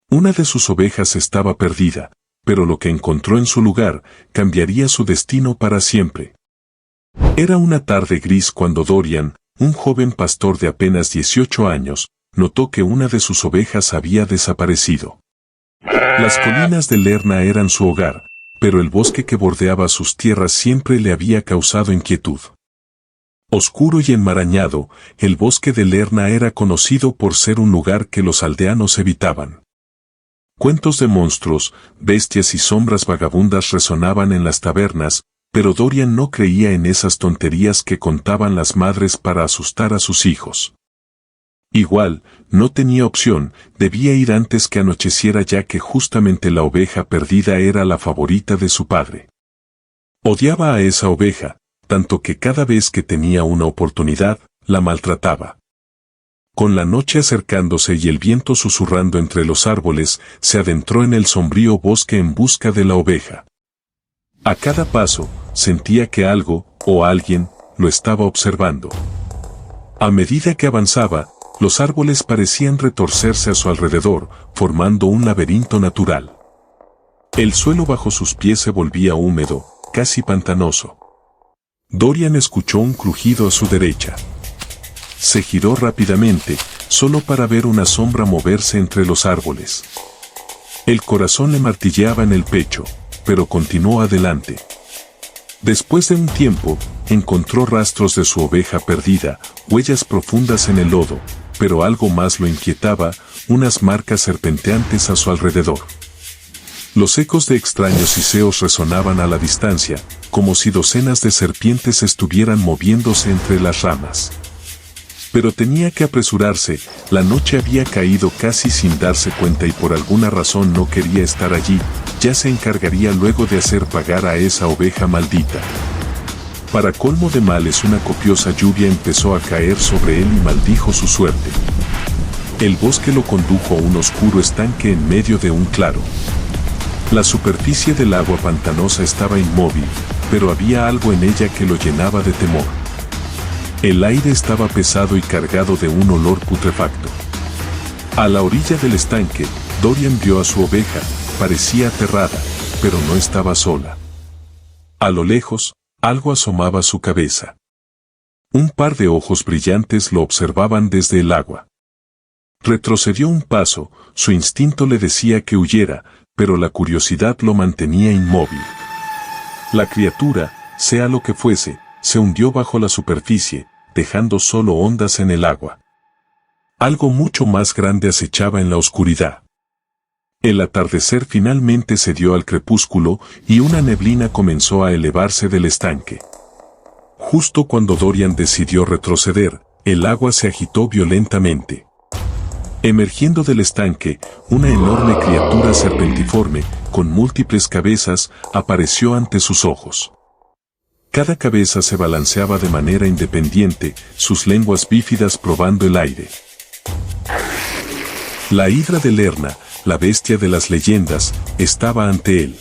Una de sus ovejas estaba perdida, pero lo que encontró en su lugar cambiaría su destino para siempre. Era una tarde gris cuando Dorian, un joven pastor de apenas 18 años, notó que una de sus ovejas había desaparecido. Las colinas de Lerna eran su hogar, pero el bosque que bordeaba sus tierras siempre le había causado inquietud. Oscuro y enmarañado, el bosque de Lerna era conocido por ser un lugar que los aldeanos evitaban. Cuentos de monstruos, bestias y sombras vagabundas resonaban en las tabernas, pero Dorian no creía en esas tonterías que contaban las madres para asustar a sus hijos. Igual, no tenía opción, debía ir antes que anocheciera ya que justamente la oveja perdida era la favorita de su padre. Odiaba a esa oveja, tanto que cada vez que tenía una oportunidad, la maltrataba. Con la noche acercándose y el viento susurrando entre los árboles, se adentró en el sombrío bosque en busca de la oveja. A cada paso, sentía que algo, o alguien, lo estaba observando. A medida que avanzaba, los árboles parecían retorcerse a su alrededor, formando un laberinto natural. El suelo bajo sus pies se volvía húmedo, casi pantanoso. Dorian escuchó un crujido a su derecha. Se giró rápidamente, solo para ver una sombra moverse entre los árboles. El corazón le martilleaba en el pecho, pero continuó adelante. Después de un tiempo, encontró rastros de su oveja perdida, huellas profundas en el lodo, pero algo más lo inquietaba, unas marcas serpenteantes a su alrededor. Los ecos de extraños siseos resonaban a la distancia, como si docenas de serpientes estuvieran moviéndose entre las ramas. Pero tenía que apresurarse, la noche había caído casi sin darse cuenta y por alguna razón no quería estar allí, ya se encargaría luego de hacer pagar a esa oveja maldita. Para colmo de males una copiosa lluvia empezó a caer sobre él y maldijo su suerte. El bosque lo condujo a un oscuro estanque en medio de un claro. La superficie del agua pantanosa estaba inmóvil, pero había algo en ella que lo llenaba de temor. El aire estaba pesado y cargado de un olor putrefacto. A la orilla del estanque, Dorian vio a su oveja, parecía aterrada, pero no estaba sola. A lo lejos, algo asomaba su cabeza. Un par de ojos brillantes lo observaban desde el agua. Retrocedió un paso, su instinto le decía que huyera, pero la curiosidad lo mantenía inmóvil. La criatura, sea lo que fuese, se hundió bajo la superficie, dejando solo ondas en el agua. Algo mucho más grande acechaba en la oscuridad. El atardecer finalmente se dio al crepúsculo y una neblina comenzó a elevarse del estanque. Justo cuando Dorian decidió retroceder, el agua se agitó violentamente. Emergiendo del estanque, una enorme criatura serpentiforme, con múltiples cabezas, apareció ante sus ojos. Cada cabeza se balanceaba de manera independiente, sus lenguas bífidas probando el aire. La hidra de Lerna, la bestia de las leyendas, estaba ante él.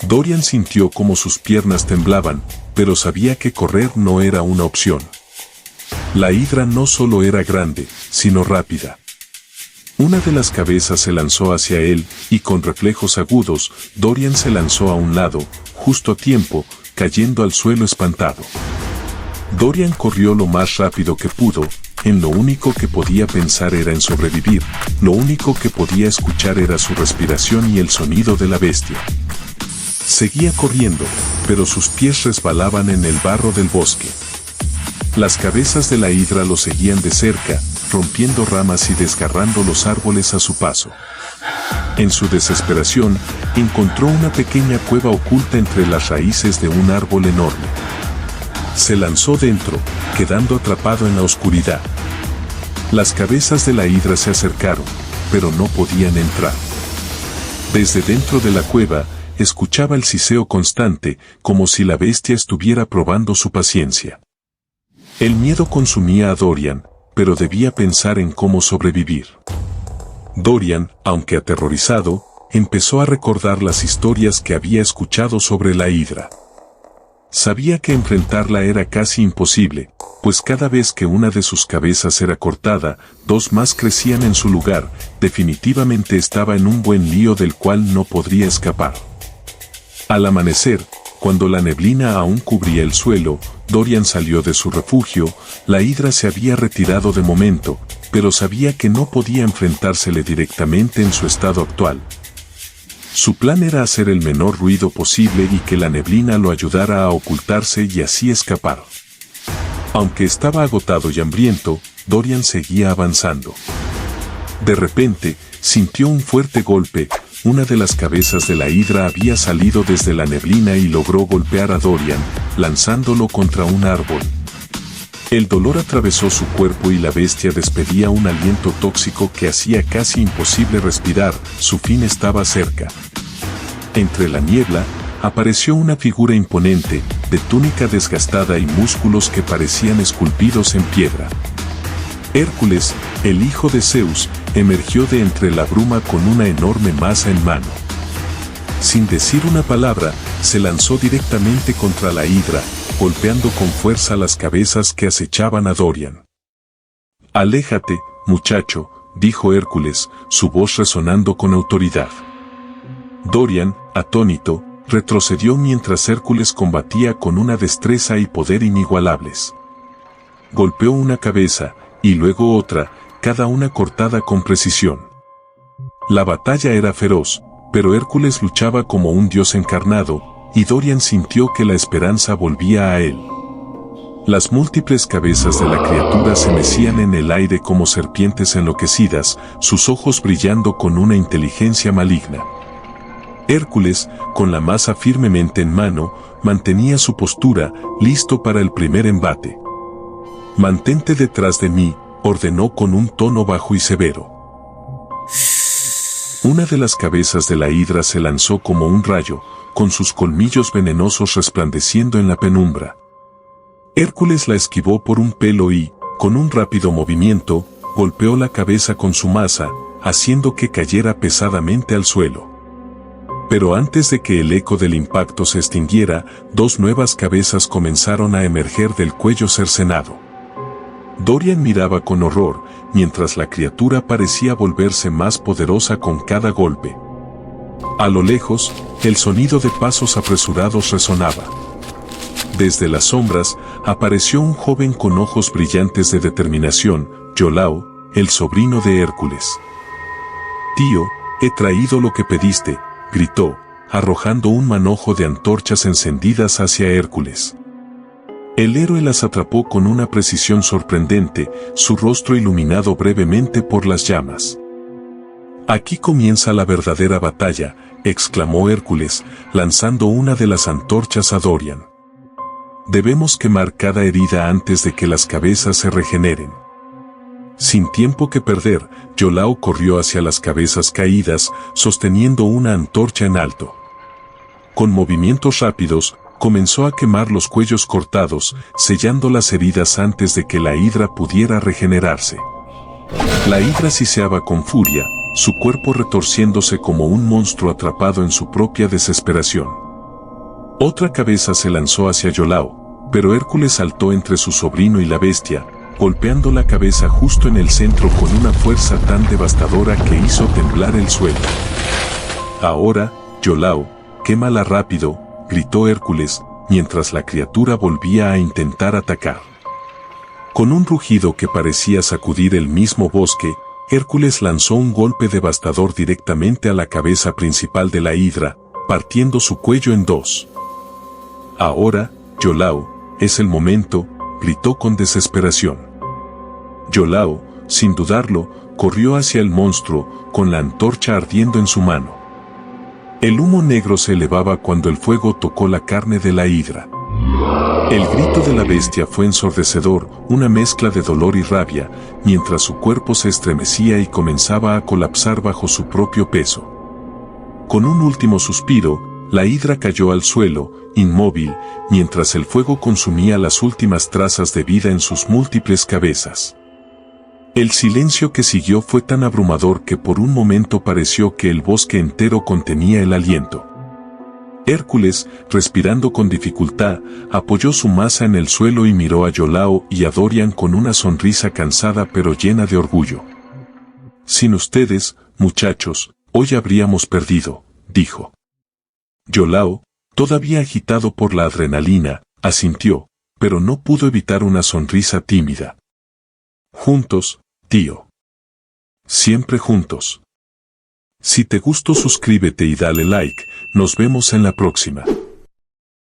Dorian sintió como sus piernas temblaban, pero sabía que correr no era una opción. La hidra no solo era grande, sino rápida. Una de las cabezas se lanzó hacia él, y con reflejos agudos, Dorian se lanzó a un lado, justo a tiempo, cayendo al suelo espantado. Dorian corrió lo más rápido que pudo, en lo único que podía pensar era en sobrevivir, lo único que podía escuchar era su respiración y el sonido de la bestia. Seguía corriendo, pero sus pies resbalaban en el barro del bosque. Las cabezas de la hidra lo seguían de cerca, rompiendo ramas y desgarrando los árboles a su paso. En su desesperación, encontró una pequeña cueva oculta entre las raíces de un árbol enorme. Se lanzó dentro, quedando atrapado en la oscuridad. Las cabezas de la hidra se acercaron, pero no podían entrar. Desde dentro de la cueva, escuchaba el siseo constante, como si la bestia estuviera probando su paciencia. El miedo consumía a Dorian, pero debía pensar en cómo sobrevivir. Dorian, aunque aterrorizado, empezó a recordar las historias que había escuchado sobre la hidra. Sabía que enfrentarla era casi imposible, pues cada vez que una de sus cabezas era cortada, dos más crecían en su lugar. Definitivamente estaba en un buen lío del cual no podría escapar. Al amanecer, cuando la neblina aún cubría el suelo, Dorian salió de su refugio. La hidra se había retirado de momento, pero sabía que no podía enfrentársele directamente en su estado actual. Su plan era hacer el menor ruido posible y que la neblina lo ayudara a ocultarse y así escapar. Aunque estaba agotado y hambriento, Dorian seguía avanzando. De repente, sintió un fuerte golpe. Una de las cabezas de la hidra había salido desde la neblina y logró golpear a Dorian, lanzándolo contra un árbol. El dolor atravesó su cuerpo y la bestia despedía un aliento tóxico que hacía casi imposible respirar. Su fin estaba cerca. Entre la niebla, apareció una figura imponente, de túnica desgastada y músculos que parecían esculpidos en piedra. Hércules, el hijo de Zeus, emergió de entre la bruma con una enorme masa en mano. Sin decir una palabra, se lanzó directamente contra la hidra, golpeando con fuerza las cabezas que acechaban a Dorian. «Aléjate, muchacho», dijo Hércules, su voz resonando con autoridad. Dorian, atónito, retrocedió mientras Hércules combatía con una destreza y poder inigualables. Golpeó una cabeza, y luego otra, cada una cortada con precisión. La batalla era feroz, pero Hércules luchaba como un dios encarnado, y Dorian sintió que la esperanza volvía a él. Las múltiples cabezas de la criatura se mecían en el aire como serpientes enloquecidas, sus ojos brillando con una inteligencia maligna. Hércules, con la masa firmemente en mano, mantenía su postura, listo para el primer embate. «Mantente detrás de mí», ordenó con un tono bajo y severo. Una de las cabezas de la hidra se lanzó como un rayo, con sus colmillos venenosos resplandeciendo en la penumbra. Hércules la esquivó por un pelo y, con un rápido movimiento, golpeó la cabeza con su masa, haciendo que cayera pesadamente al suelo. Pero antes de que el eco del impacto se extinguiera, dos nuevas cabezas comenzaron a emerger del cuello cercenado. Dorian miraba con horror, mientras la criatura parecía volverse más poderosa con cada golpe. A lo lejos, el sonido de pasos apresurados resonaba. Desde las sombras, apareció un joven con ojos brillantes de determinación, Iolao, el sobrino de Hércules. «Tío, he traído lo que pediste», gritó, arrojando un manojo de antorchas encendidas hacia Hércules. El héroe las atrapó con una precisión sorprendente, su rostro iluminado brevemente por las llamas. «Aquí comienza la verdadera batalla», exclamó Hércules, lanzando una de las antorchas a Dorian. «Debemos quemar cada herida antes de que las cabezas se regeneren». Sin tiempo que perder, Iolao corrió hacia las cabezas caídas, sosteniendo una antorcha en alto. Con movimientos rápidos, comenzó a quemar los cuellos cortados, sellando las heridas antes de que la hidra pudiera regenerarse. La hidra siseaba con furia, su cuerpo retorciéndose como un monstruo atrapado en su propia desesperación. Otra cabeza se lanzó hacia Iolao, pero Hércules saltó entre su sobrino y la bestia, golpeando la cabeza justo en el centro con una fuerza tan devastadora que hizo temblar el suelo. «Ahora, Iolao, quémala rápido», gritó Hércules, mientras la criatura volvía a intentar atacar. Con un rugido que parecía sacudir el mismo bosque, Hércules lanzó un golpe devastador directamente a la cabeza principal de la hidra, partiendo su cuello en dos. «Ahora, Iolao, es el momento», gritó con desesperación. Iolao, sin dudarlo, corrió hacia el monstruo, con la antorcha ardiendo en su mano. El humo negro se elevaba cuando el fuego tocó la carne de la hidra. El grito de la bestia fue ensordecedor, una mezcla de dolor y rabia, mientras su cuerpo se estremecía y comenzaba a colapsar bajo su propio peso. Con un último suspiro, la hidra cayó al suelo, inmóvil, mientras el fuego consumía las últimas trazas de vida en sus múltiples cabezas. El silencio que siguió fue tan abrumador que por un momento pareció que el bosque entero contenía el aliento. Hércules, respirando con dificultad, apoyó su masa en el suelo y miró a Iolao y a Dorian con una sonrisa cansada pero llena de orgullo. Sin ustedes, muchachos, hoy habríamos perdido, dijo. Iolao, todavía agitado por la adrenalina, asintió, pero no pudo evitar una sonrisa tímida. Juntos, tío. Siempre juntos. Si te gustó, suscríbete y dale like, nos vemos en la próxima.